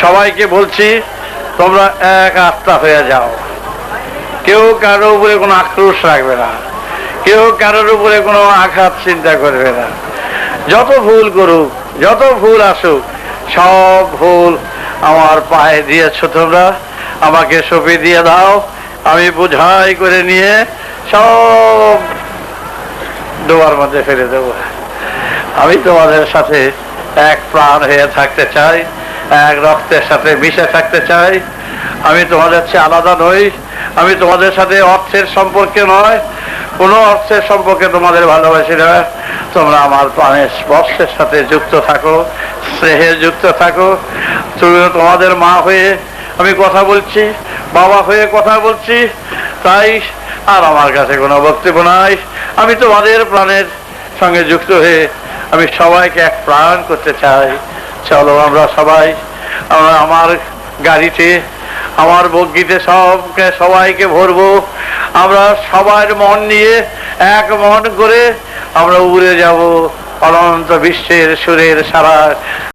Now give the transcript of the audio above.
সবাইকে বলছি, তোমরা এক আত্মা হয়ে যাও। কেউ কারোর উপরে কোনো আক্রোশ রাখবে না, কেউ কারোর উপরে কোনো আঘাত চিন্তা করবে না। যত ভুল করুক, যত ভুল আসুক, সব ভুল আমার পায়ে দিয়েছ তোমরা, আমাকে সঁপে দিয়ে দাও। আমি বোঝাই করে নিয়ে সব ডোবার মধ্যে ফেলে দেব। আমি তোমাদের সাথে এক প্রাণ হয়ে থাকতে চাই, এক রক্তের সাথে মিশে থাকতে চাই। আমি তোমাদের চেয়ে আলাদা নই, আমি তোমাদের সাথে অর্থের সম্পর্কে নয়, কোনো অর্থের সম্পর্কে তোমাদের ভালোবাসি না। তোমরা আমার প্রাণের স্পর্শের সাথে যুক্ত থাকো, স্নেহে যুক্ত থাকো। তুমিও তোমাদের মা হয়ে আমি কথা বলছি, বাবা হয়ে কথা বলছি, তাই আর আমার কাছে কোনো বক্তব্য নাই। আমি তোমাদের প্রাণের সঙ্গে যুক্ত হয়ে আমি সবাইকে এক প্রাণ করতে চাই। চলো আমরা সবাই, আমরা আমার গাড়িতে, আমার বগিতে সবাইকে ভরবো। আমরা সবার মন নিয়ে এক মন করে আমরা উড়ে যাব অনন্ত বিশ্বের সুরের সারা